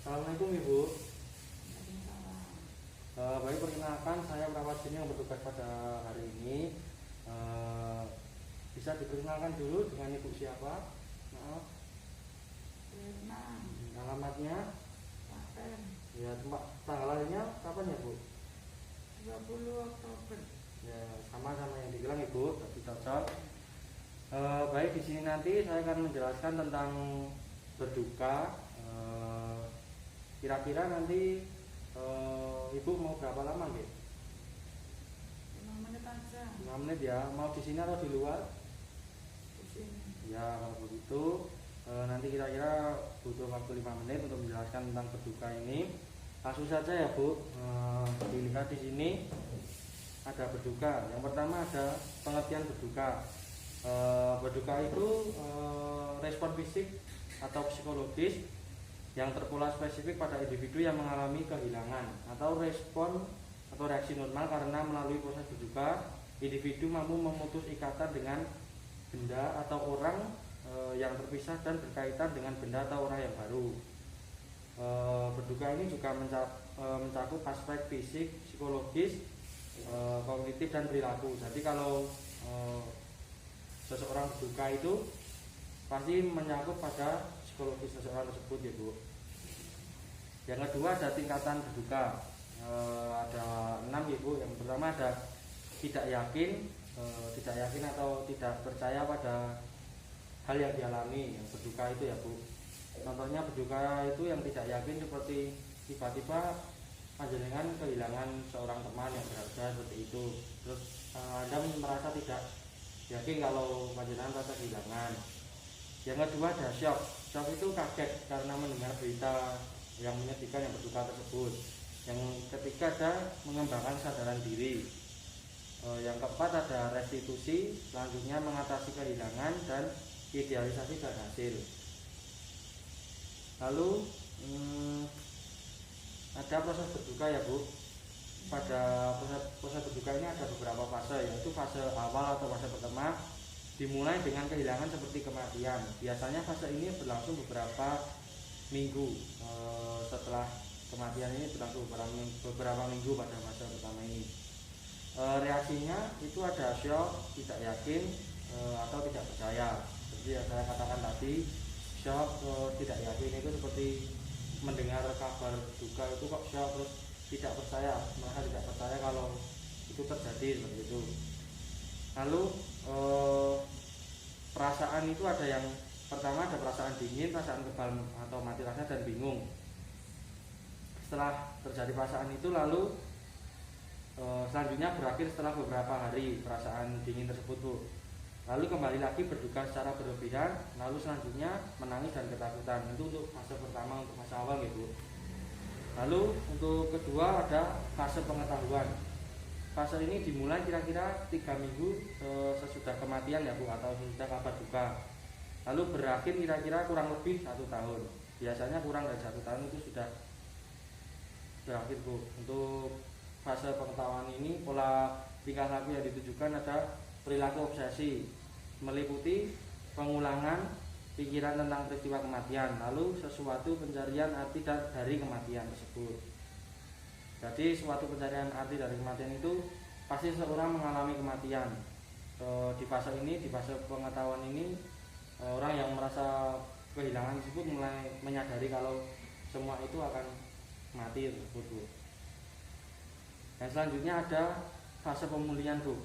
Assalamualaikum Ibu. Waalaikumsalam. Baik, perkenalkan saya perawat sini yang bertugas pada hari ini. Bisa diperkenalkan dulu dengan Ibu siapa? Maaf. Firman, Alamatnya? Klaten, Ya, tempat tanggal lahirnya kapan ya Bu? 20 Oktober. Ya, sama-sama yang dibilang Ibu, tapi cocok. Baik, di sini nanti saya akan menjelaskan tentang berduka. Kira-kira nanti Ibu mau berapa lama nggih? 5 menit aja 5 menit ya. Mau di sini atau di luar? di sini. Ya, kalau begitu nanti kira-kira butuh waktu 5 menit untuk menjelaskan tentang berduka ini. Langsung saja ya Bu. Dilihat di sini ada berduka. Yang pertama ada pengertian berduka. Berduka itu respon fisik atau psikologis yang terpola spesifik pada individu yang mengalami kehilangan, atau respon atau reaksi normal karena melalui proses berduka individu mampu memutus ikatan dengan benda atau orang yang terpisah dan berkaitan dengan benda atau orang yang baru. Berduka ini juga mencakup aspek fisik, psikologis, kognitif dan perilaku. Jadi kalau seseorang berduka itu pasti menyangkut pada psikologis seseorang tersebut ya Bu. Yang kedua ada tingkatan berduka. Ada 6 ya Bu. Yang pertama ada tidak yakin atau tidak percaya pada hal yang dialami yang berduka itu ya Bu. Contohnya berduka itu yang tidak yakin seperti tiba-tiba panjenengan kehilangan seorang teman yang berharga seperti itu. Terus Anda merasa tidak yakin kalau panjenengan merasa kehilangan. Yang kedua ada shock. Shock itu kaget karena mendengar berita yang menyedihkan yang berduka tersebut. Yang ketiga ada mengembangkan kesadaran diri. Yang keempat ada restitusi, selanjutnya mengatasi kehilangan dan idealisasi dan hasil. Lalu ada proses berduka ya Bu. Pada proses berduka ini ada beberapa fase, yaitu fase awal atau fase pertama dimulai dengan kehilangan seperti kematian. Biasanya fase ini berlangsung beberapa minggu. Setelah kematian ini berlangsung beberapa minggu pada fase pertama ini. Reaksinya itu ada shock, tidak yakin, atau tidak percaya. Seperti yang saya katakan tadi, shock, tidak yakin itu seperti mendengar kabar duka itu kok shock, terus tidak percaya, merasa tidak percaya kalau itu terjadi seperti itu. Lalu perasaan itu ada yang pertama ada perasaan dingin, perasaan kebal atau mati rasa dan bingung. Setelah terjadi perasaan itu lalu selanjutnya berakhir setelah beberapa hari perasaan dingin tersebut Bu. Lalu kembali lagi berduka secara berlebihan, lalu selanjutnya menangis dan ketakutan. Itu untuk fase pertama, untuk fase awal gitu. Lalu untuk kedua ada fase pengetahuan. Fase ini dimulai kira-kira 3 minggu sesudah kematian ya Bu, atau sesudah kabar duka. Lalu berakhir kira-kira kurang lebih 1 tahun. Biasanya kurang dari 1 tahun itu sudah berakhir Bu. Untuk fase pengetahuan ini pola tingkah laku yang ditujukan ada perilaku obsesi, meliputi pengulangan pikiran tentang peristiwa kematian, lalu sesuatu pencarian arti dari kematian tersebut. Jadi suatu pencarian arti dari kematian itu pasti seseorang mengalami kematian. Di fase ini, di fase pengetahuan ini, orang yang merasa kehilangan tersebut mulai menyadari kalau semua itu akan mati tersebut Bu. Dan selanjutnya ada fase pemulihan Bu.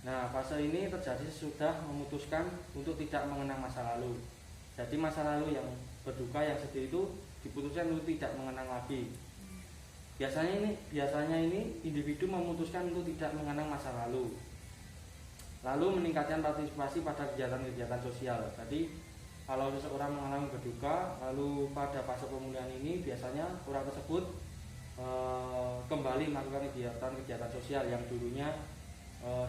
Nah, fase ini terjadi sudah memutuskan untuk tidak mengenang masa lalu. Jadi masa lalu yang berduka, yang sedih itu diputuskan untuk tidak mengenang lagi. Biasanya ini individu memutuskan untuk tidak mengenang masa lalu. Lalu meningkatkan partisipasi pada kegiatan-kegiatan sosial. Jadi kalau seseorang mengalami berduka, lalu pada fase pemulihan ini biasanya orang tersebut kembali melakukan kegiatan-kegiatan sosial yang dulunya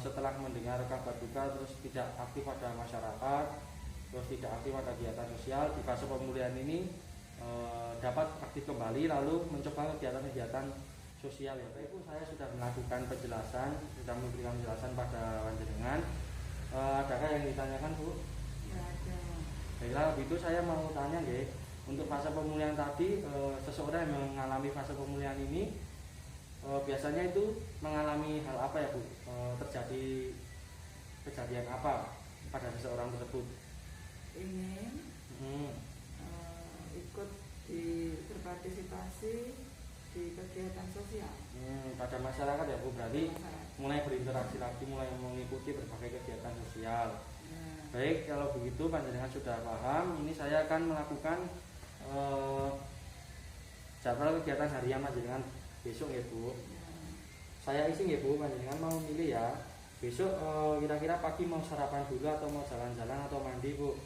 setelah mendengar kabar duka terus tidak aktif pada masyarakat, terus tidak aktif pada kegiatan sosial. Di fase pemulihan ini dapat aktif kembali lalu mencoba kegiatan-kegiatan sosial ya. Baik Bu, saya sudah melakukan penjelasan, sudah memberikan penjelasan pada panjenengan. Adakah yang ditanyakan Bu? Tidak ada. Baiklah, itu saya mau tanya nggih. Untuk fase pemulihan tadi, seseorang yang mengalami fase pemulihan ini biasanya itu mengalami hal apa ya Bu? Terjadi kejadian apa pada seseorang tersebut? Ingin ikut berpartisipasi di kegiatan sosial. Pada masyarakat ya Bu, berarti Masyarakat. mulai berinteraksi lagi, mulai mengikuti berbagai kegiatan sosial. Nah, Baik, kalau begitu panjenengan sudah paham, ini saya akan melakukan jadwal kegiatan harian panjenengan besok ya Bu. nah, Saya isi ya Bu, panjenengan mau milih ya. Besok kira-kira pagi mau sarapan dulu atau mau jalan-jalan atau mandi Bu?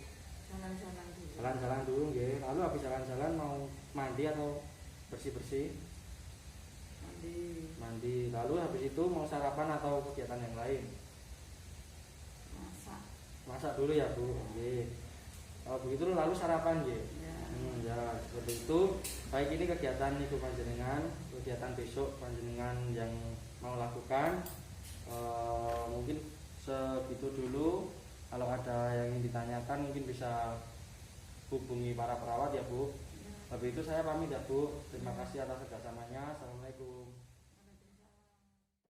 jalan-jalan dulu. Jalan-jalan dulu nggih. Lalu habis jalan-jalan mau mandi atau bersih-bersih? Mandi, Mandi. Lalu habis itu mau sarapan atau kegiatan yang lain? masak. Masak dulu ya Bu. Nggih. Kalau begitu lalu sarapan nggih. Ya, Ya, seperti itu. Baik, ini kegiatan itu panjenengan, kegiatan besok panjenengan yang mau lakukan. Mungkin segitu dulu. Kalau ada yang ingin ditanyakan mungkin bisa hubungi para perawat ya Bu. ya. Habis itu saya pamit ya Bu. Terima kasih atas kerjasamanya. Assalamualaikum.